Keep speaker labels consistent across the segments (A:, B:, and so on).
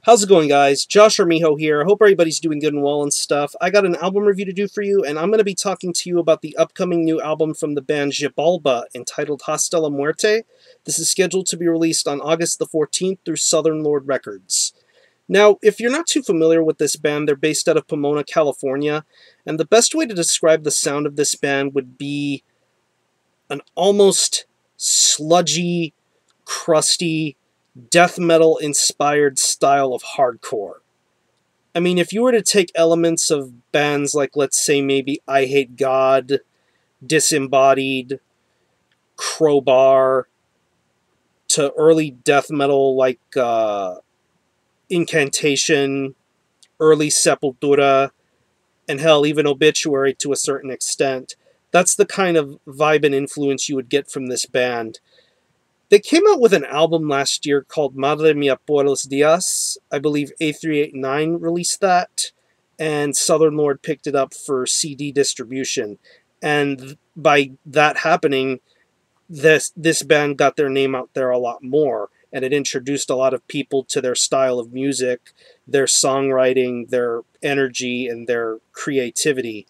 A: How's it going, guys? Josh Armijo here. I hope everybody's doing good and well and stuff. I got an album review to do for you, and I'm going to be talking to you about the upcoming new album from the band Xibalba entitled Hasta La Muerte. This is scheduled to be released on August the 14th through Southern Lord Records. Now, if you're not too familiar with this band, they're based out of Pomona, California, and the best way to describe the sound of this band would be an almost sludgy, crusty, death metal inspired style of hardcore. I mean, if you were to take elements of bands like, let's say, maybe I Hate God, Disembodied, Crowbar, to early death metal like Incantation, early Sepultura, and hell, even Obituary to a certain extent, that's the kind of vibe and influence you would get from this band. They came out with an album last year called Madre Mia por los Dias. I believe A389 released that, and Southern Lord picked it up for CD distribution. And by that happening, this band got their name out there a lot more, and it introduced a lot of people to their style of music, their songwriting, their energy, and their creativity.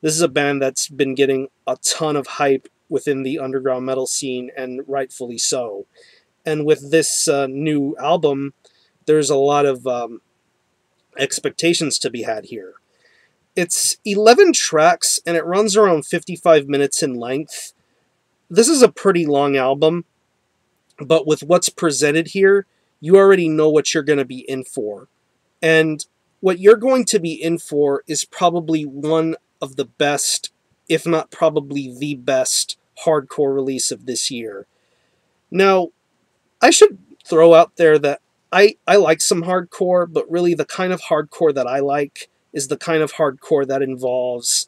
A: This is a band that's been getting a ton of hype within the underground metal scene, and rightfully so. And with this new album, there's a lot of expectations to be had here. It's 11 tracks, and it runs around 55 minutes in length. This is a pretty long album, but with what's presented here, you already know what you're going to be in for. And what you're going to be in for is probably one of the best, if not probably the best, hardcore release of this year. Now, I should throw out there that I like some hardcore, but really the kind of hardcore that I like is the kind of hardcore that involves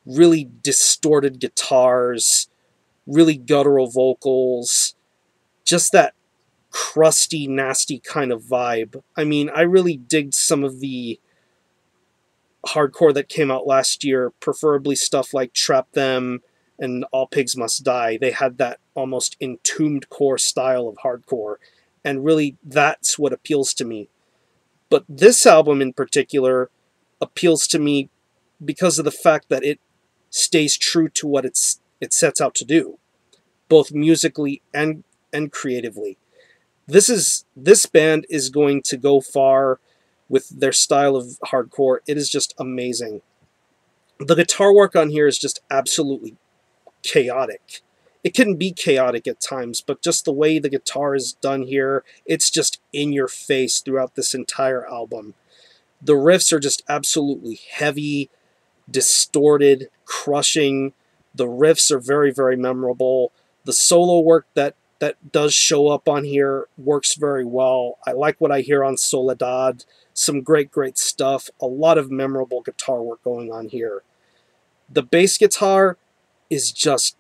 A: really distorted guitars, really guttural vocals, just that crusty, nasty kind of vibe. I mean, I really digged some of the hardcore that came out last year, preferably stuff like Trap Them and All Pigs Must Die. They had that almost entombed core style of hardcore, and really that's what appeals to me. But this album in particular appeals to me because of the fact that it stays true to what it sets out to do, both musically and creatively. This band is going to go far with their style of hardcore. It is just amazing. The guitar work on here is just absolutely chaotic. It can be chaotic at times, but just the way the guitar is done here, it's just in your face throughout this entire album. The riffs are just absolutely heavy, distorted, crushing. The riffs are very, very memorable. The solo work that does show up on here works very well. I like what I hear on Soledad. Some great, great stuff. A lot of memorable guitar work going on here. The bass guitar is just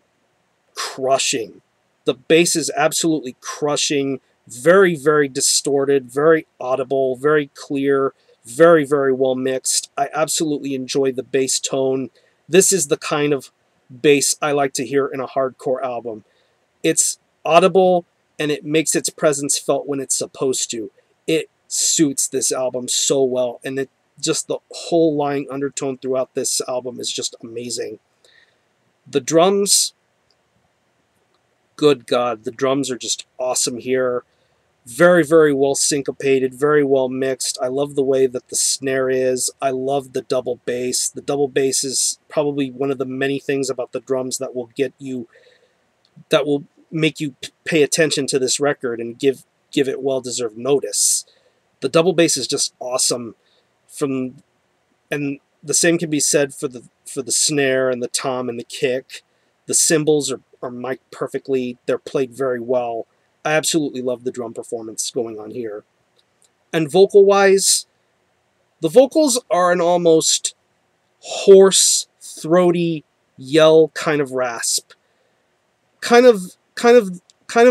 A: crushing. The bass is absolutely crushing. Very, very distorted, very audible, very clear, very, very well mixed. I absolutely enjoy the bass tone. This is the kind of bass I like to hear in a hardcore album. It's audible, and it makes its presence felt when it's supposed to. It suits this album so well, and just the whole lying undertone throughout this album is just amazing. The drums, good God, the drums are just awesome here. Very, very well syncopated, very well mixed. I love the way that the snare is. I love the double bass. The double bass is probably one of the many things about the drums that will make you pay attention to this record and give it well-deserved notice. The double bass is just awesome. And the same can be said for the snare and the tom and the kick. The cymbals are mic'd perfectly. They're played very well. I absolutely love the drum performance going on here. And vocal-wise, the vocals are an almost hoarse, throaty yell kind of rasp. Kind of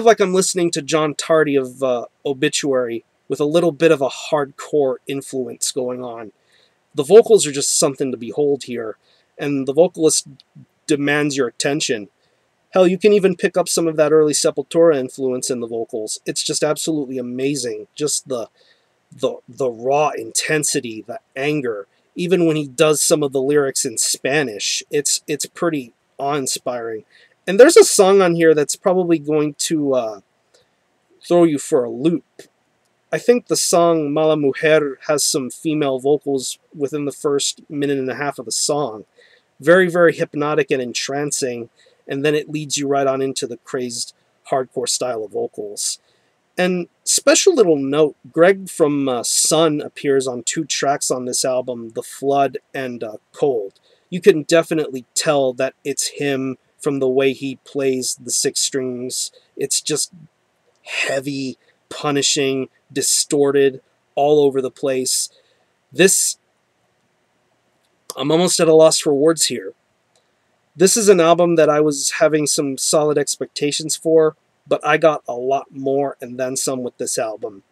A: like I'm listening to John Tardy of Obituary with a little bit of a hardcore influence going on. The vocals are just something to behold here, and the vocalist demands your attention. Hell, you can even pick up some of that early Sepultura influence in the vocals. It's just absolutely amazing. Just the the raw intensity, the anger. Even when he does some of the lyrics in Spanish, it's pretty awe-inspiring. And there's a song on here that's probably going to throw you for a loop. I think the song Mala Mujer has some female vocals within the first minute and a half of the song. Very, very hypnotic and entrancing, and then it leads you right on into the crazed hardcore style of vocals. And special little note, Greg from Sun appears on 2 tracks on this album, The Flood and Cold. You can definitely tell that it's him from the way he plays the 6 strings. It's just heavy, punishing, distorted, all over the place. This, I'm almost at a loss for words here. This is an album that I was having some solid expectations for, but I got a lot more and then some with this album.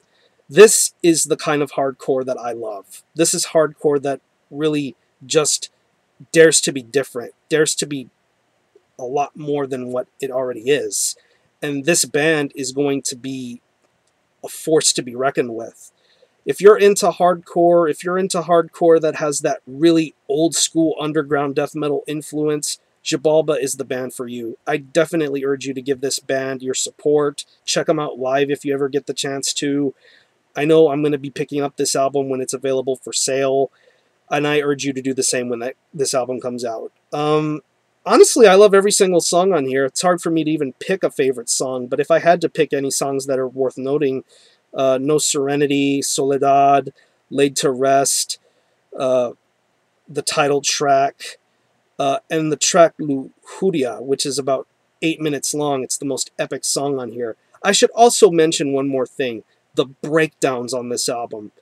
A: This is the kind of hardcore that I love. This is hardcore that really just dares to be different, dares to be a lot more than what it already is. And this band is going to be a force to be reckoned with. If you're into hardcore that has that really old school underground death metal influence, Xibalba is the band for you. I definitely urge you to give this band your support. Check them out live if you ever get the chance to. I know I'm going to be picking up this album when it's available for sale, and I urge you to do the same when this album comes out. Honestly, I love every single song on here. It's hard for me to even pick a favorite song, but if I had to pick any songs that are worth noting, No Serenity, Soledad, Laid to Rest, the title track, and the track Lujuria, which is about 8 minutes long. It's the most epic song on here. I should also mention one more thing. The breakdowns on this album.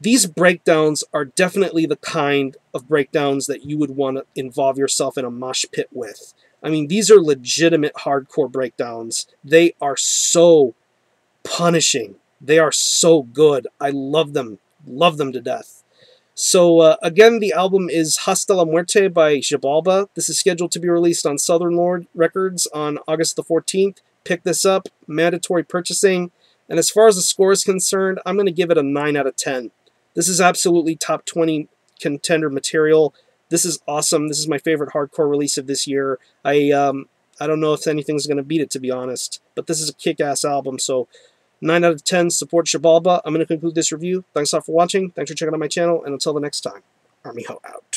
A: These breakdowns are definitely the kind of breakdowns that you would want to involve yourself in a mosh pit with. I mean, these are legitimate hardcore breakdowns. They are so punishing. They are so good. I love them. Love them to death. So, again, the album is Hasta La Muerte by Xibalba. This is scheduled to be released on Southern Lord Records on August the 14th. Pick this up. Mandatory purchasing. And as far as the score is concerned, I'm going to give it a 9 out of 10. This is absolutely top 20 contender material. This is awesome. This is my favorite hardcore release of this year. I don't know if anything's going to beat it, to be honest. But this is a kick-ass album, so 9 out of 10, support Xibalba. I'm going to conclude this review. Thanks all for watching. Thanks for checking out my channel, and until the next time, Army Ho out.